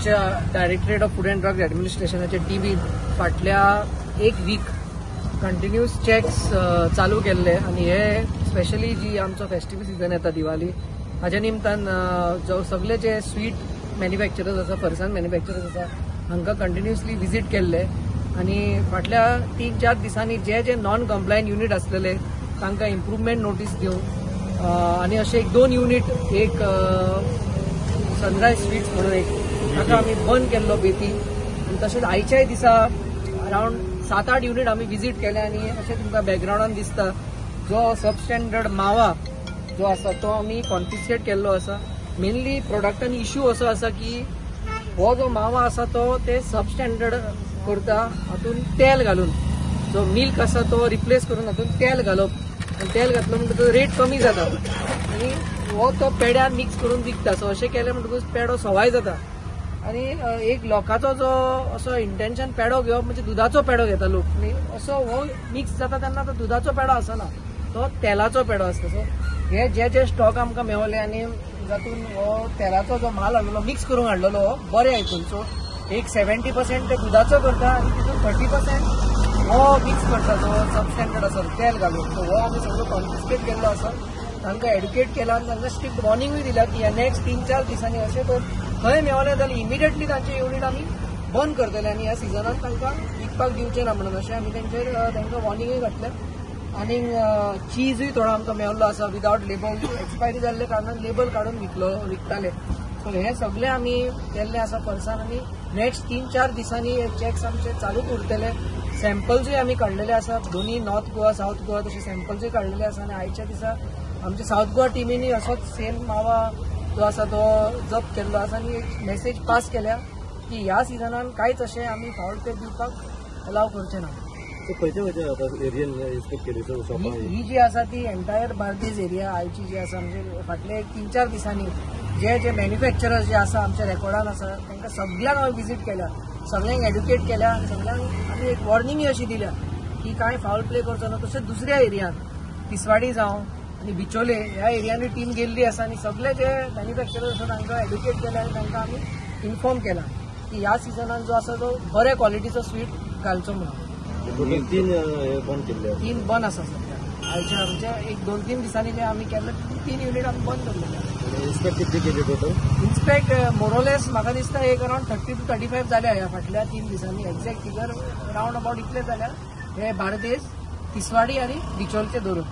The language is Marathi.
आमच्या directorate of food and drugs ॲडमिनिस्ट्रेशनाच्या टीमीन फाटल्या एक वीक कंटिन्यूस चेक्स चालू केल्ले आणि हे स्पेशली जी आमचो फेस्टिवल सिजन येता दिवाळी हाच्या निमतान जो सगळे जे स्वीट मॅन्युफॅक्चरर्स आसा फरसान मॅन्युफॅक्चरर्स आसा हांकां कंटिन्युअसली विजीट केल्ले आणि फाटल्या 3-4 दिसांनी जे जे नॉन कंप्लायंट युनिट आसलेले तांकां इम्प्रुवमेंट नोटीस दिवन आणि असे 1-2 युनिट एक सनरायज स्वीट्स म्हणून एक ताका आमी बंद केल्लो बेती आणि तशेंच आयच्याय दिसा अरावंड 7-8 युनिट आमी विजीट केले आणि अशें तुमकां बॅकग्रावंडान दिसता जो सबस्टँडर्ड मावा जो आसा तो आमी कॉन्फिस्केट केल्लो आसा. मेनली प्रोडक्टान इश्यू असो आसा की हो जो मावा आसा तो ते सबस्टँडर्ड करता हातून तेल घालून जो मिल्क आसा तो रिप्लेस करून हातून तेल घालप आणि तेल घातलो म्हणटकूच रेट कमी जाता आणि हो तो पेड्यान मिक्स करून विकता. सो अशें केलें म्हणटकूच पेडो सवाय जाता आणि एक लोकांचो जो असो इंटेन्शन पेडो घेवप म्हणजे दुधाचो पेडो घेता लोक आणि असो हो मिक्स जाता तेन्ना तो दुधाचो पेडो आसना तो तेलाचो पेडो आसता. सो हे जे स्टॉक आमकां मेवले आणि जातून हो तेलाचो जो माल हाडलेलो मिक्स करून हाडलेलो हो बरे हितून. सो एक 70% ते दुधाचो करता आणि तितून 30% हो मिक्स करता जो सबस्टँडर्ड आसा तेल घालून. सो हो आमी सगळो कॉन्फिस्केट केल्लो आसा. तांकां एड्युकेट केला आणि तांकां स्ट्रिक्ट वॉर्निंगूय दिला की ह्या नेक्स्ट 3-4 दिसांनी अशें तर खंय मेवलें जाल्यार इमिडिएटली तांचे युनिट आमी बंद करतले आणि ह्या सिजनान तांकां विकपाक दिवचें ना म्हणून अशें आमी तांकां वॉर्निंगूय घातलें. आनी चीजूय थोडो आमकां मेवल्लो आसा विदावट लेबल एक्सपायरी जाल्ले कारणान लेबल काडून विकताले. सो हे सगळे आमी केल्ले आसा परसान आनी नेक्स्ट 3-4 दिसांनी चेक्स आमचे चालूच उरतले. सॅम्पल्सूय आमी काडलेले आसा दोन्ही नॉर्थ गोवा साऊथ गोवा तशे सॅम्पल्सूय काडलेले आसा आणि आयच्या दिसा आमच्या साऊथ गोवा टिमीनी असोच सेम मावा जो आसा तो जप्त केल्लो आसा आणि एक मेसेज पास केल्या की ह्या सिजनान कांयच अशें आमी फावल पे दिवपाक अलाव करचे ना. ही जी आसा ती एंटायर बार्देस एरिया आयची जी आसा म्हणजे फाटले 3-4 दिसांनी जे मॅन्युफॅक्चरर्स जे आसा आमच्या रेकॉर्डान आसा तांकां सगळ्यांक हांवें विजीट केल्या सगळ्यांक एड्युकेट केल्या आनी सगळ्यांक आमी एक वॉर्निंगूय अशी दिल्या की कांय फावल प्ले करचो ना. तशेंच दुसऱ्या एरियान तिसवाडी जावं आणि बिचोले ह्या एरियांनी टीम गेल्ली आसा आणि सगळे जे मॅन्युफॅक्चरर्स आसा तांकां एड्युकेट केल्या आणि तांकां आमी इन्फॉर्म केला की ह्या सिजनान जो आसा तो बऱ्या क्वॉलिटीचो स्वीट घालचो म्हणून. 3 बंद आसा सध्या आयच्या आमच्या एक 2-3 दिसांनी जे आमी केल्ले 3 युनिट आमी बंद केल्ले. इन्स्पेक्ट कितले केले टोटल? इन्स्पेक्ट मोरोलेस म्हाका दिसता एक अरावंड 30 to 35 जाल्या ह्या फाटल्या 3 दिसांनी. एक्झॅक्ट फिगर रावंड अबाउट इतले जाल्या हे बार्देस तिसवाडी आणि बिचोलचे धरून.